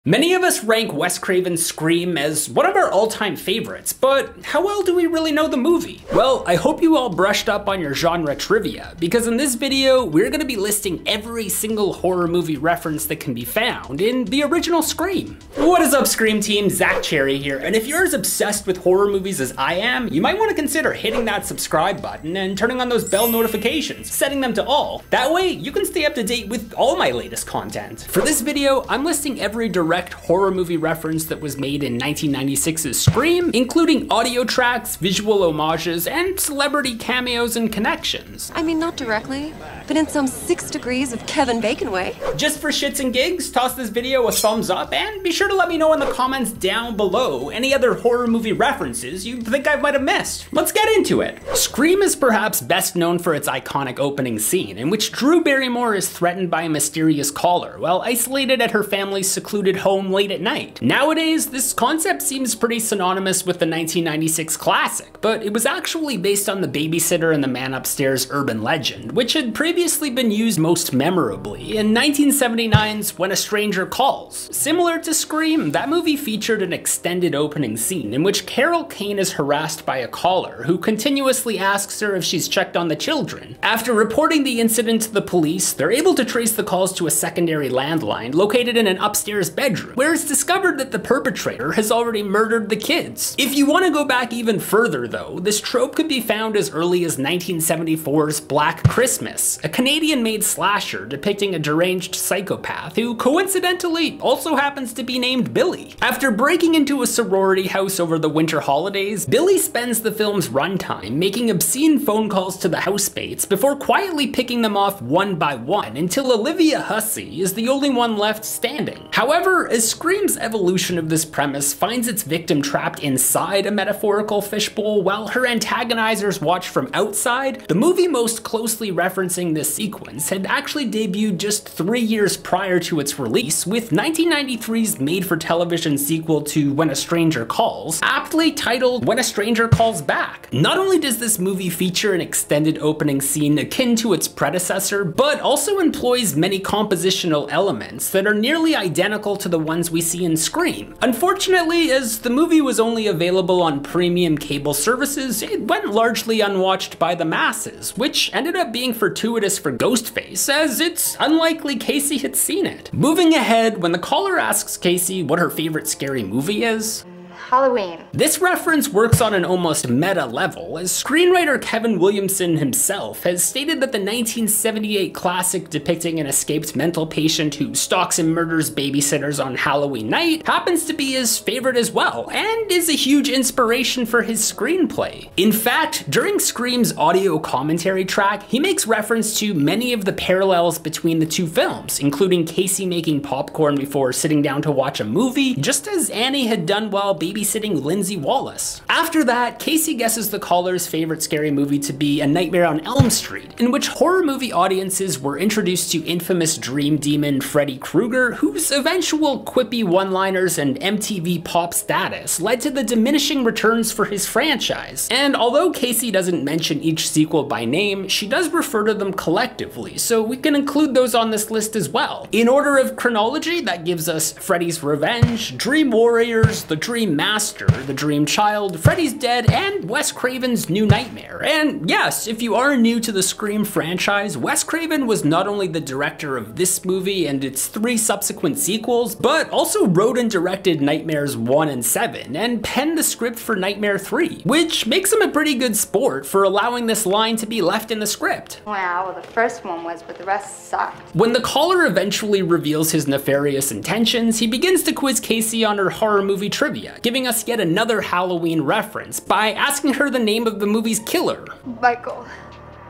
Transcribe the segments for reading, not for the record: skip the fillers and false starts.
Many of us rank Wes Craven's Scream as one of our all-time favorites, but how well do we really know the movie? Well, I hope you all brushed up on your genre trivia, because in this video, we're gonna be listing every single horror movie reference that can be found in the original Scream. What is up, Scream team? Zach Cherry here, and if you're as obsessed with horror movies as I am, you might want to consider hitting that subscribe button and turning on those bell notifications, setting them to all. That way, you can stay up to date with all my latest content. For this video, I'm listing every direct horror movie reference that was made in 1996's Scream, including audio tracks, visual homages, and celebrity cameos and connections. I mean, not directly, but in some 6 degrees of Kevin Bacon way. Just for shits and gigs, toss this video a thumbs up, and be sure to let me know in the comments down below any other horror movie references you think I might have missed. Let's get into it. Scream is perhaps best known for its iconic opening scene, in which Drew Barrymore is threatened by a mysterious caller while isolated at her family's secluded home late at night. Nowadays, this concept seems pretty synonymous with the 1996 classic, but it was actually based on the babysitter and the man upstairs urban legend, which had previously been used most memorably in 1979's When a Stranger Calls. Similar to Scream, that movie featured an extended opening scene in which Carol Kane is harassed by a caller who continuously asks her if she's checked on the children. After reporting the incident to the police, they're able to trace the calls to a secondary landline located in an upstairs bedroom, where it's discovered that the perpetrator has already murdered the kids. If you want to go back even further though, this trope could be found as early as 1974's Black Christmas, a Canadian-made slasher depicting a deranged psychopath who coincidentally also happens to be named Billy. After breaking into a sorority house over the winter holidays, Billy spends the film's runtime making obscene phone calls to the housemates before quietly picking them off one by one until Olivia Hussey is the only one left standing. However, as Scream's evolution of this premise finds its victim trapped inside a metaphorical fishbowl while her antagonizers watch from outside, the movie most closely referencing this sequence had actually debuted just 3 years prior to its release, with 1993's made-for-television sequel to When a Stranger Calls, aptly titled When a Stranger Calls Back. Not only does this movie feature an extended opening scene akin to its predecessor, but also employs many compositional elements that are nearly identical to the ones we see in Scream. Unfortunately, as the movie was only available on premium cable services, it went largely unwatched by the masses, which ended up being fortuitous for Ghostface, as it's unlikely Casey had seen it. Moving ahead, when the caller asks Casey what her favorite scary movie is, Halloween. This reference works on an almost meta level, as screenwriter Kevin Williamson himself has stated that the 1978 classic depicting an escaped mental patient who stalks and murders babysitters on Halloween night happens to be his favorite as well, and is a huge inspiration for his screenplay. In fact, during Scream's audio commentary track, he makes reference to many of the parallels between the two films, including Casey making popcorn before sitting down to watch a movie, just as Annie had done while babysitting Lindsay Wallace. After that, Casey guesses the caller's favorite scary movie to be A Nightmare on Elm Street, in which horror movie audiences were introduced to infamous dream demon Freddy Krueger, whose eventual quippy one-liners and MTV pop status led to the diminishing returns for his franchise. And although Casey doesn't mention each sequel by name, she does refer to them collectively, so we can include those on this list as well. In order of chronology, that gives us Freddy's Revenge, Dream Warriors, The Dream Master, The Dream Child, Freddy's Dead, and Wes Craven's New Nightmare. And yes, if you are new to the Scream franchise, Wes Craven was not only the director of this movie and its 3 subsequent sequels, but also wrote and directed Nightmares 1 and 7, and penned the script for Nightmare 3, which makes him a pretty good sport for allowing this line to be left in the script. Wow, well the first one was, but the rest sucked. When the caller eventually reveals his nefarious intentions, he begins to quiz Casey on her horror movie trivia, giving us yet another Halloween reference by asking her the name of the movie's killer. Michael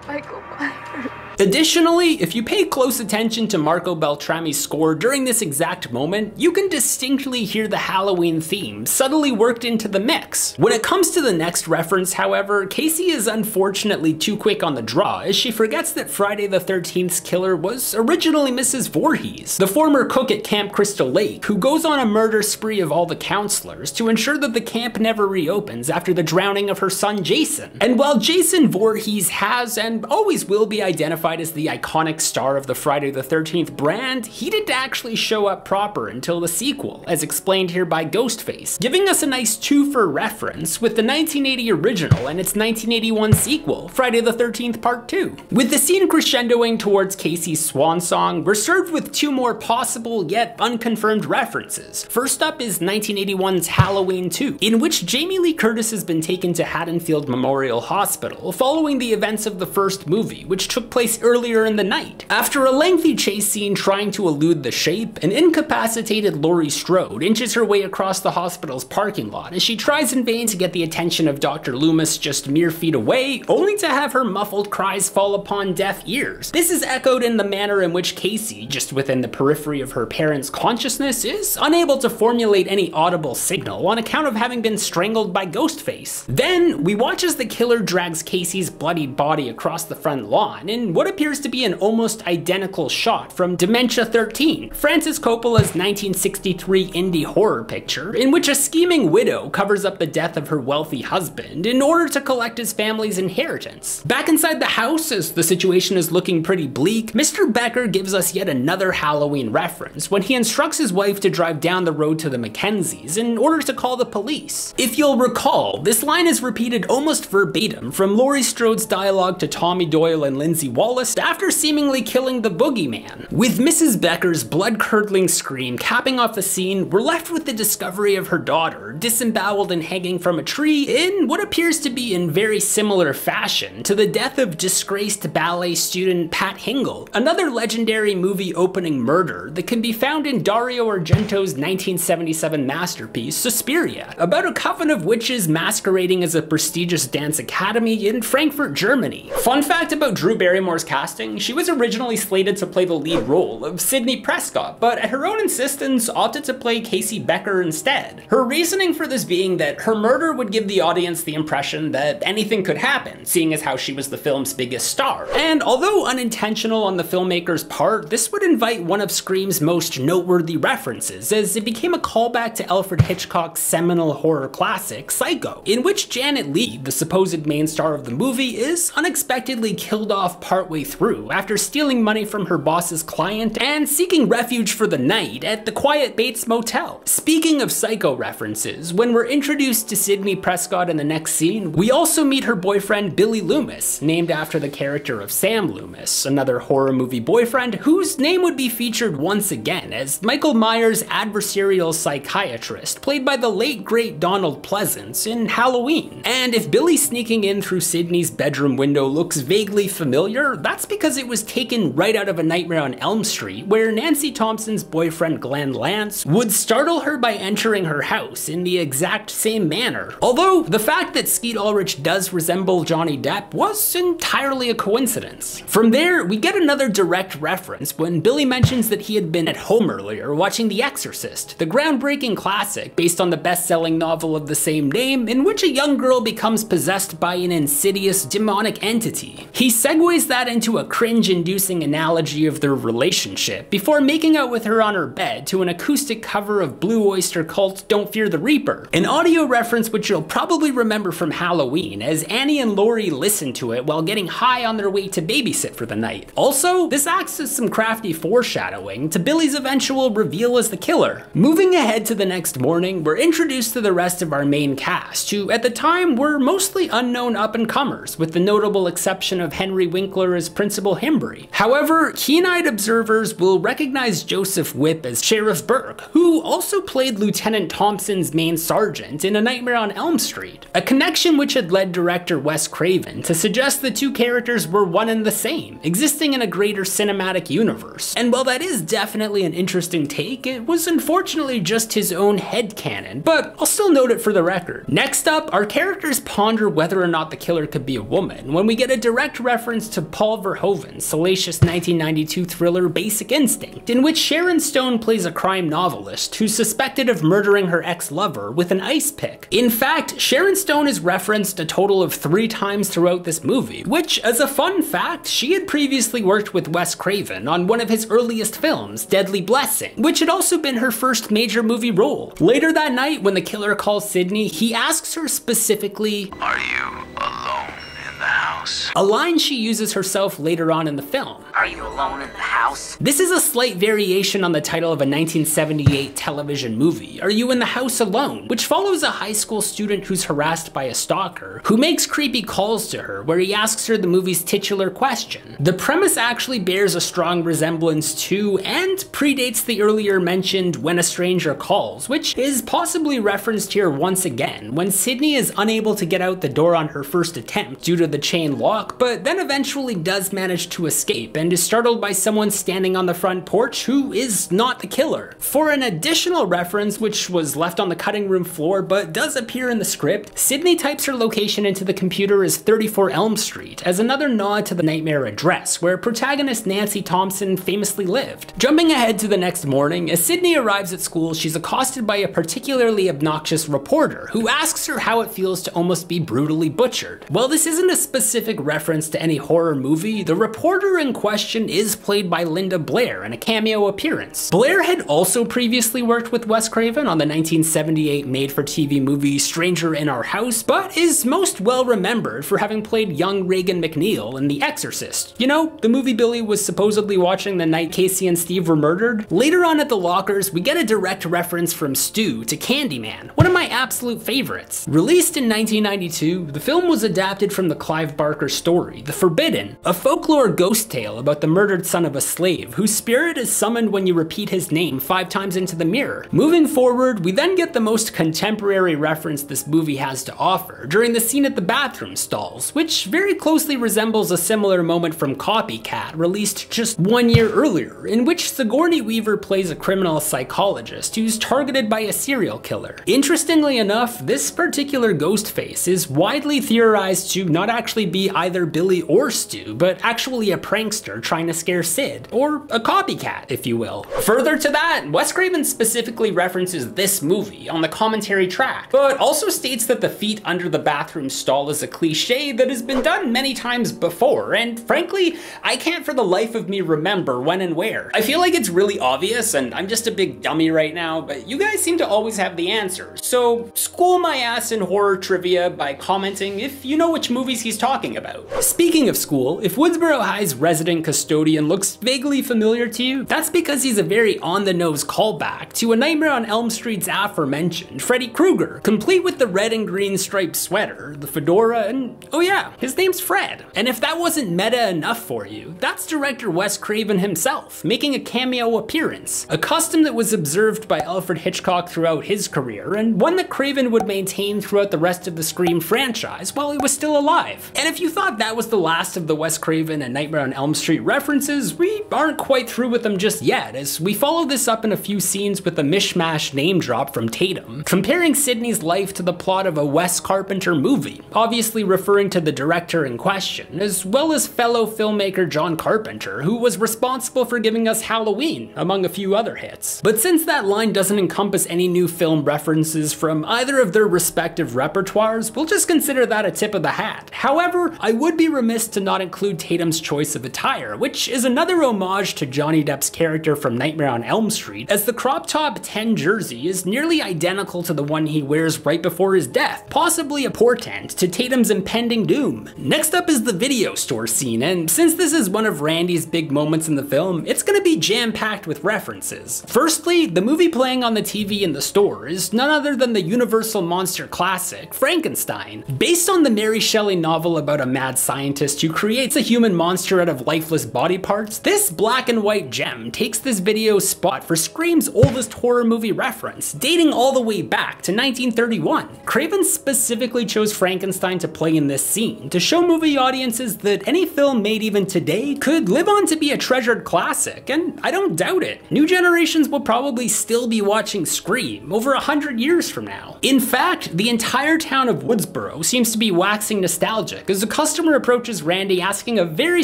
Myers. Additionally, if you pay close attention to Marco Beltrami's score during this exact moment, you can distinctly hear the Halloween theme subtly worked into the mix. When it comes to the next reference, however, Casey is unfortunately too quick on the draw, as she forgets that Friday the 13th's killer was originally Mrs. Voorhees, the former cook at Camp Crystal Lake, who goes on a murder spree of all the counselors to ensure that the camp never reopens after the drowning of her son Jason. And while Jason Voorhees has and always will be identified identified as the iconic star of the Friday the 13th brand, he didn't actually show up proper until the sequel, as explained here by Ghostface, giving us a nice two-for reference with the 1980 original and its 1981 sequel, Friday the 13th Part 2. With the scene crescendoing towards Casey's swan song, we're served with two more possible yet unconfirmed references. First up is 1981's Halloween 2, in which Jamie Lee Curtis has been taken to Haddonfield Memorial Hospital following the events of the first movie, which took place earlier in the night. After a lengthy chase scene trying to elude the Shape, an incapacitated Laurie Strode inches her way across the hospital's parking lot as she tries in vain to get the attention of Dr. Loomis just mere feet away, only to have her muffled cries fall upon deaf ears. This is echoed in the manner in which Casey, just within the periphery of her parents' consciousness, is unable to formulate any audible signal on account of having been strangled by Ghostface. Then, we watch as the killer drags Casey's bloodied body across the front lawn in what appears to be an almost identical shot from Dementia 13, Francis Coppola's 1963 indie horror picture, in which a scheming widow covers up the death of her wealthy husband in order to collect his family's inheritance. Back inside the house, as the situation is looking pretty bleak, Mr. Becker gives us yet another Halloween reference when he instructs his wife to drive down the road to the Mackenzies in order to call the police. If you'll recall, this line is repeated almost verbatim from Laurie Strode's dialogue to Tommy Doyle and Lindsay Wallace after seemingly killing the boogeyman. With Mrs. Becker's blood-curdling scream capping off the scene, we're left with the discovery of her daughter, disemboweled and hanging from a tree in what appears to be in very similar fashion to the death of disgraced ballet student Pat Hingle, another legendary movie opening murder that can be found in Dario Argento's 1977 masterpiece, Suspiria, about a coven of witches masquerading as a prestigious dance academy in Frankfurt, Germany. Fun fact about Drew Barrymore's casting, she was originally slated to play the lead role of Sidney Prescott, but at her own insistence opted to play Casey Becker instead. Her reasoning for this being that her murder would give the audience the impression that anything could happen, seeing as how she was the film's biggest star. And although unintentional on the filmmaker's part, this would invite one of Scream's most noteworthy references, as it became a callback to Alfred Hitchcock's seminal horror classic, Psycho, in which Janet Leigh, the supposed main star of the movie, is unexpectedly killed off partway through after stealing money from her boss's client and seeking refuge for the night at the Quiet Bates Motel. Speaking of Psycho references, when we're introduced to Sidney Prescott in the next scene, we also meet her boyfriend Billy Loomis, named after the character of Sam Loomis, another horror movie boyfriend whose name would be featured once again as Michael Myers' adversarial psychiatrist, played by the late great Donald Pleasance in Halloween. And if Billy sneaking in through Sidney's bedroom window looks vaguely familiar, that's because it was taken right out of A Nightmare on Elm Street, where Nancy Thompson's boyfriend Glenn Lance would startle her by entering her house in the exact same manner. Although, the fact that Skeet Ulrich does resemble Johnny Depp was entirely a coincidence. From there, we get another direct reference when Billy mentions that he had been at home earlier watching The Exorcist, the groundbreaking classic based on the best-selling novel of the same name, in which a young girl becomes possessed by an insidious demonic entity. He segues that into a cringe-inducing analogy of their relationship before making out with her on her bed to an acoustic cover of Blue Oyster Cult's Don't Fear the Reaper, an audio reference which you'll probably remember from Halloween, as Annie and Laurie listen to it while getting high on their way to babysit for the night. Also, this acts as some crafty foreshadowing to Billy's eventual reveal as the killer. Moving ahead to the next morning, we're introduced to the rest of our main cast, who at the time were mostly unknown up-and-comers, with the notable exception of Henry Winkler as Principal Hembry. However, keen-eyed observers will recognize Joseph Whipp as Sheriff Burke, who also played Lieutenant Thompson's main sergeant in A Nightmare on Elm Street, a connection which had led director Wes Craven to suggest the two characters were one and the same, existing in a greater cinematic universe. And while that is definitely an interesting take, it was unfortunately just his own headcanon, but I'll still note it for the record. Next up, our characters ponder whether or not the killer could be a woman when we get a direct reference to Paul Verhoeven's salacious 1992 thriller Basic Instinct, in which Sharon Stone plays a crime novelist who's suspected of murdering her ex-lover with an ice pick. In fact, Sharon Stone is referenced a total of 3 times throughout this movie, which, as a fun fact, she had previously worked with Wes Craven on one of his earliest films, Deadly Blessing, which had also been her first major movie role. Later that night, when the killer calls Sidney, he asks her specifically, "Are you alone in the house?" house. A line she uses herself later on in the film. Are you alone in the house? This is a slight variation on the title of a 1978 television movie, Are You in the House Alone?, which follows a high school student who's harassed by a stalker, who makes creepy calls to her where he asks her the movie's titular question. The premise actually bears a strong resemblance to and predates the earlier mentioned When a Stranger Calls, which is possibly referenced here once again, when Sydney is unable to get out the door on her first attempt due to the chain lock, but then eventually does manage to escape and is startled by someone standing on the front porch who is not the killer. For an additional reference, which was left on the cutting room floor but does appear in the script, Sydney types her location into the computer as 34 Elm Street, as another nod to the nightmare address, where protagonist Nancy Thompson famously lived. Jumping ahead to the next morning, as Sydney arrives at school, she's accosted by a particularly obnoxious reporter who asks her how it feels to almost be brutally butchered. While this isn't a specific reference to any horror movie, the reporter in question is played by Linda Blair in a cameo appearance. Blair had also previously worked with Wes Craven on the 1978 made-for-TV movie Stranger in Our House, but is most well remembered for having played young Regan McNeil in The Exorcist. You know, the movie Billy was supposedly watching the night Casey and Steve were murdered? Later on at the lockers, we get a direct reference from Stu to Candyman, one of my absolute favorites. Released in 1992, the film was adapted from the Clive Barker story, The Forbidden, a folklore ghost tale about the murdered son of a slave whose spirit is summoned when you repeat his name 5 times into the mirror. Moving forward, we then get the most contemporary reference this movie has to offer during the scene at the bathroom stalls, which very closely resembles a similar moment from Copycat, released just 1 year earlier, in which Sigourney Weaver plays a criminal psychologist who's targeted by a serial killer. Interestingly enough, this particular ghost face is widely theorized to not actually be either Billy or Stu, but actually a prankster trying to scare Sid, or a copycat, if you will. Further to that, Wes Craven specifically references this movie on the commentary track, but also states that the feet under the bathroom stall is a cliche that has been done many times before, and frankly, I can't for the life of me remember when and where. I feel like it's really obvious, and I'm just a big dummy right now, but you guys seem to always have the answers. So school my ass in horror trivia by commenting if you know which movies he's talking about. Speaking of school, if Woodsboro High's resident custodian looks vaguely familiar to you, that's because he's a very on-the-nose callback to A Nightmare on Elm Street's aforementioned Freddy Krueger, complete with the red and green striped sweater, the fedora, and oh yeah, his name's Fred. And if that wasn't meta enough for you, that's director Wes Craven himself, making a cameo appearance, a custom that was observed by Alfred Hitchcock throughout his career, and one that Craven would maintain throughout the rest of the Scream franchise while he was still alive. And if you thought that was the last of the Wes Craven and Nightmare on Elm Street references, we aren't quite through with them just yet, as we follow this up in a few scenes with a mishmash name drop from Tatum, comparing Sydney's life to the plot of a Wes Carpenter movie, obviously referring to the director in question, as well as fellow filmmaker John Carpenter, who was responsible for giving us Halloween, among a few other hits. But since that line doesn't encompass any new film references from either of their respective repertoires, we'll just consider that a tip of the hat. However, I would be remiss to not include Tatum's choice of attire, which is another homage to Johnny Depp's character from Nightmare on Elm Street, as the crop top 10 jersey is nearly identical to the one he wears right before his death, possibly a portent to Tatum's impending doom. Next up is the video store scene, and since this is one of Randy's big moments in the film, it's gonna be jam-packed with references. Firstly, the movie playing on the TV in the store is none other than the Universal monster classic, Frankenstein. Based on the Mary Shelley novel about a mad scientist who creates a human monster out of lifeless body parts, this black and white gem takes this video's spot for Scream's oldest horror movie reference, dating all the way back to 1931. Craven specifically chose Frankenstein to play in this scene, to show movie audiences that any film made even today could live on to be a treasured classic, and I don't doubt it. New generations will probably still be watching Scream over 100 years from now. In fact, the entire town of Woodsboro seems to be waxing nostalgic as a customer approaches Randy asking a very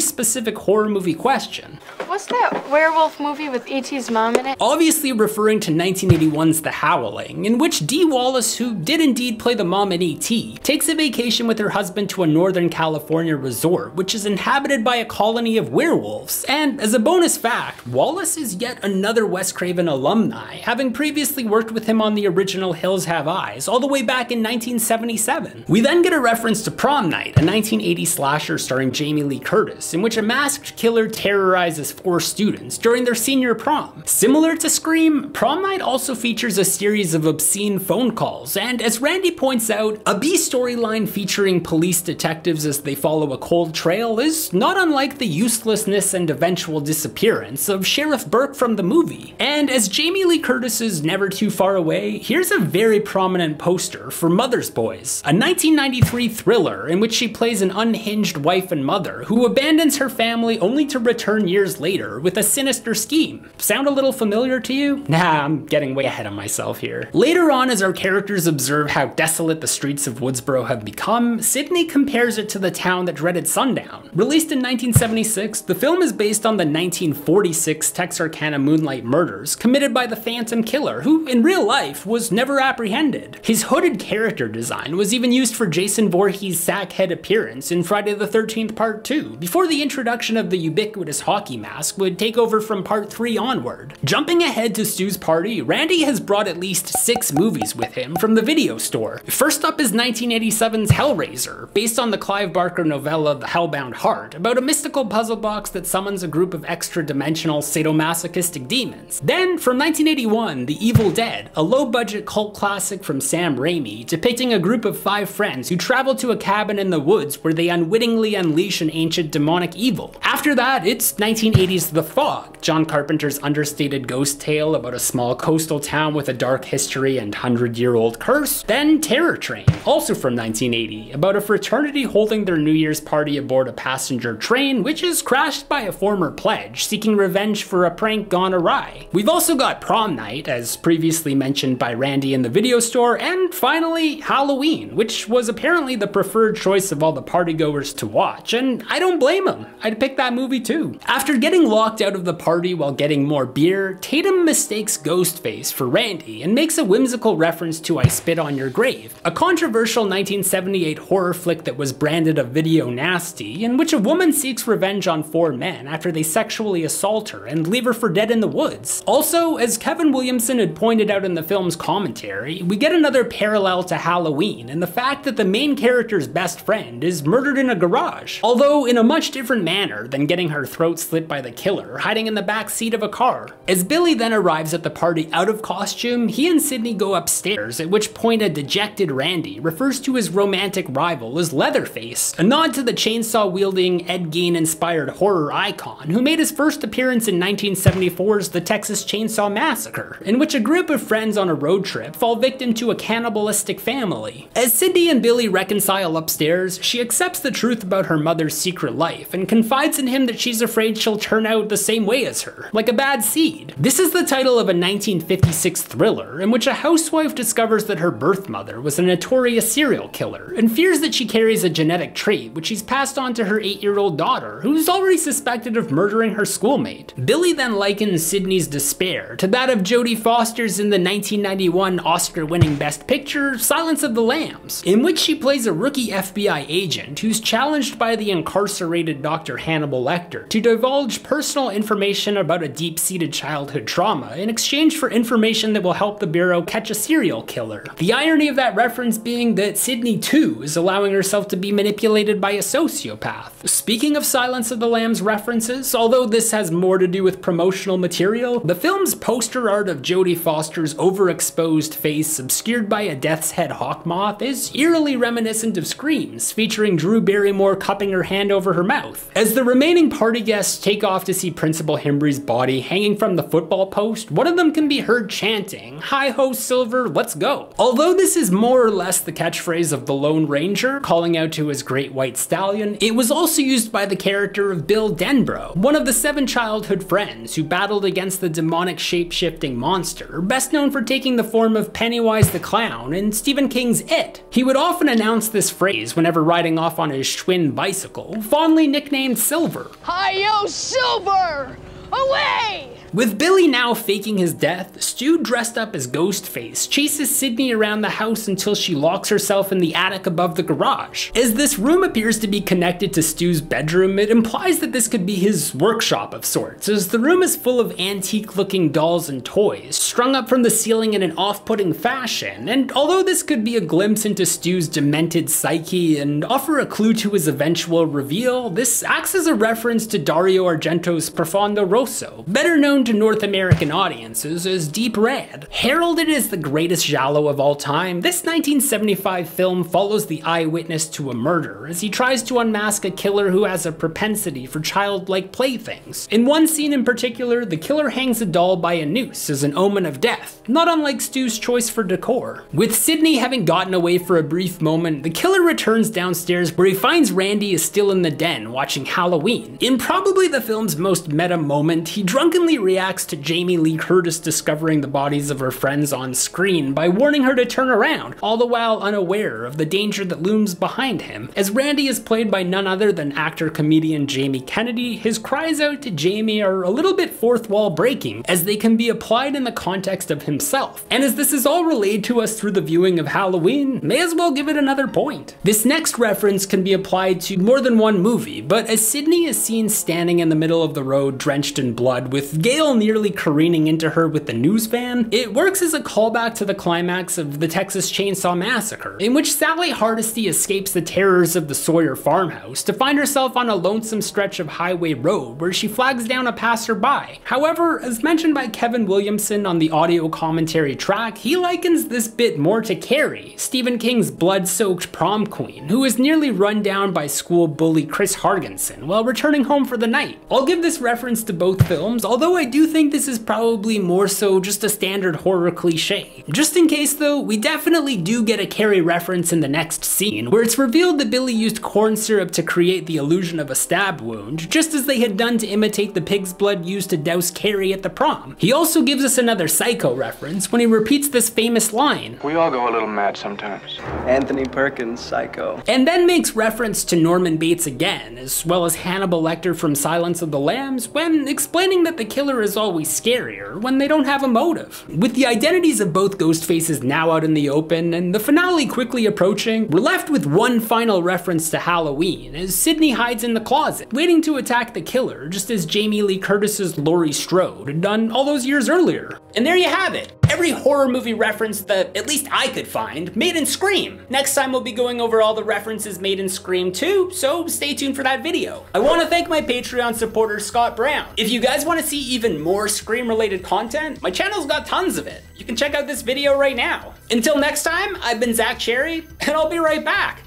specific horror movie question. What's that werewolf movie with E.T.'s mom in it? Obviously referring to 1981's The Howling, in which Dee Wallace, who did indeed play the mom in E.T., takes a vacation with her husband to a Northern California resort, which is inhabited by a colony of werewolves. And as a bonus fact, Wallace is yet another Wes Craven alumni, having previously worked with him on the original Hills Have Eyes, all the way back in 1977. We then get a reference to Prom Night, a 1980 slasher starring Jamie Lee Curtis, in which a masked killer terrorizes 4 students during their senior prom. Similar to Scream, Prom Night also features a series of obscene phone calls, and as Randy points out, a B storyline featuring police detectives as they follow a cold trail is not unlike the uselessness and eventual disappearance of Sheriff Burke from the movie. And as Jamie Lee Curtis is never too far away, here's a very prominent poster for Mother's Boys, a 1993 thriller in which she plays an unhinged wife and mother who abandons her family only to return years later with a sinister scheme. Sound a little familiar to you? Nah, I'm getting way ahead of myself here. Later on, as our characters observe how desolate the streets of Woodsboro have become, Sydney compares it to the town that dreaded sundown. Released in 1976, the film is based on the 1946 Texarkana moonlight murders committed by the Phantom Killer, who in real life was never apprehended. His hooded character design was even used for Jason Voorhees' sackhead appearance in Friday the 13th Part 2, before the introduction of the ubiquitous hockey mask would take over from Part 3 onward. Jumping ahead to Stu's party, Randy has brought at least 6 movies with him from the video store. First up is 1987's Hellraiser, based on the Clive Barker novella The Hellbound Heart, about a mystical puzzle box that summons a group of extra-dimensional sadomasochistic demons. Then, from 1981, The Evil Dead, a low-budget cult classic from Sam Raimi, depicting a group of 5 friends who travel to a cabin in the woods where they unwittingly unleash an ancient demonic evil. After that, it's 1980's The Fog, John Carpenter's understated ghost tale about a small coastal town with a dark history and 100-year-old curse. Then Terror Train, also from 1980, about a fraternity holding their New Year's party aboard a passenger train, which is crashed by a former pledge seeking revenge for a prank gone awry. We've also got Prom Night, as previously mentioned by Randy in the video store, and finally Halloween, which was apparently the preferred choice of all the partygoers to watch, and I don't blame them. I'd pick that movie too. After getting locked out of the party while getting more beer, Tatum mistakes Ghostface for Randy and makes a whimsical reference to I Spit on Your Grave, a controversial 1978 horror flick that was branded a video nasty, in which a woman seeks revenge on 4 men after they sexually assault her and leave her for dead in the woods. Also, as Kevin Williamson had pointed out in the film's commentary, we get another parallel to Halloween in the fact that the main character's best friend is murdered in a garage, although in a much different manner than getting her throat slit by the killer hiding in the back seat of a car. As Billy then arrives at the party out of costume, he and Sydney go upstairs, at which point a dejected Randy refers to his romantic rival as Leatherface, a nod to the chainsaw-wielding, Ed Gein-inspired horror icon who made his first appearance in 1974's The Texas Chainsaw Massacre, in which a group of friends on a road trip fall victim to a cannibalistic family. As Sydney and Billy reconcile upstairs, she accepts the truth about her mother's secret life and confides in him that she's afraid she'll turn out the same way as her, like a bad seed. This is the title of a 1956 thriller in which a housewife discovers that her birth mother was a notorious serial killer and fears that she carries a genetic trait which she's passed on to her 8-year-old daughter, who's already suspected of murdering her schoolmate. Billy then likens Sydney's despair to that of Jodie Foster's in the 1991 Oscar-winning Best Picture, Silence of the Lambs, in which she plays a rookie FBI agent who's challenged by the incarcerated Dr. Hannibal Lecter to divulge personal information about a deep-seated childhood trauma in exchange for information that will help the Bureau catch a serial killer. The irony of that reference being that Sydney too is allowing herself to be manipulated by a sociopath. Speaking of Silence of the Lambs references, although this has more to do with promotional material, the film's poster art of Jodie Foster's overexposed face obscured by a death's head hawk moth is eerily reminiscent of Screams, featuring Drew Barrymore cupping her hand over her mouth. As the remaining party guests take off to see Principal Himbry's body hanging from the football post, one of them can be heard chanting, "Hi-ho Silver, let's go." Although this is more or less the catchphrase of the Lone Ranger calling out to his great white stallion, it was also used by the character of Bill Denbrough, one of the 7 childhood friends who battled against the demonic shape-shifting monster, best known for taking the form of Pennywise the Clown in Stephen King's It. He would often announce this phrase whenever riding off on his Schwinn bicycle, fondly nicknamed Silver. Hi-yo, Silver! Away! With Billy now faking his death, Stu, dressed up as Ghostface, chases Sydney around the house until she locks herself in the attic above the garage. As this room appears to be connected to Stu's bedroom, it implies that this could be his workshop of sorts, as the room is full of antique-looking dolls and toys, strung up from the ceiling in an off-putting fashion, and although this could be a glimpse into Stu's demented psyche and offer a clue to his eventual reveal, this acts as a reference to Dario Argento's Profondo Rosso, better known to North American audiences as Deep Red. Heralded as the greatest giallo of all time, this 1975 film follows the eyewitness to a murder as he tries to unmask a killer who has a propensity for childlike playthings. In one scene in particular, the killer hangs a doll by a noose as an omen of death, not unlike Stu's choice for decor. With Sydney having gotten away for a brief moment, the killer returns downstairs where he finds Randy is still in the den watching Halloween. In probably the film's most meta moment, he drunkenly reacts to Jamie Lee Curtis discovering the bodies of her friends on screen by warning her to turn around, all the while unaware of the danger that looms behind him. As Randy is played by none other than actor-comedian Jamie Kennedy, his cries out to Jamie are a little bit fourth wall breaking, as they can be applied in the context of himself. And as this is all relayed to us through the viewing of Halloween, may as well give it another point. This next reference can be applied to more than one movie, but as Sydney is seen standing in the middle of the road drenched in blood, with Gail nearly careening into her with the news van, it works as a callback to the climax of the Texas Chainsaw Massacre, in which Sally Hardesty escapes the terrors of the Sawyer farmhouse to find herself on a lonesome stretch of highway road where she flags down a passerby. However, as mentioned by Kevin Williamson on the audio commentary track, he likens this bit more to Carrie, Stephen King's blood-soaked prom queen, who is nearly run down by school bully Chris Hargensen while returning home for the night. I'll give this reference to both films, although I do think this is probably more so just a standard horror cliche. Just in case though, we definitely do get a Carrie reference in the next scene, where it's revealed that Billy used corn syrup to create the illusion of a stab wound, just as they had done to imitate the pig's blood used to douse Carrie at the prom. He also gives us another Psycho reference when he repeats this famous line, "We all go a little mad sometimes." Anthony Perkins, Psycho. And then makes reference to Norman Bates again, as well as Hannibal Lecter from Silence of the Lambs, when explaining that the killer is always scarier when they don't have a motive. With the identities of both Ghostfaces now out in the open, and the finale quickly approaching, we're left with one final reference to Halloween, as Sydney hides in the closet, waiting to attack the killer, just as Jamie Lee Curtis's Laurie Strode had done all those years earlier. And there you have it. Every horror movie reference that at least I could find made in Scream. Next time we'll be going over all the references made in Scream 2, so stay tuned for that video. I want to thank my Patreon supporter Scott Brown. If you guys want to see even more Scream related content, my channel's got tons of it. You can check out this video right now. Until next time, I've been Zach Cherry, and I'll be right back.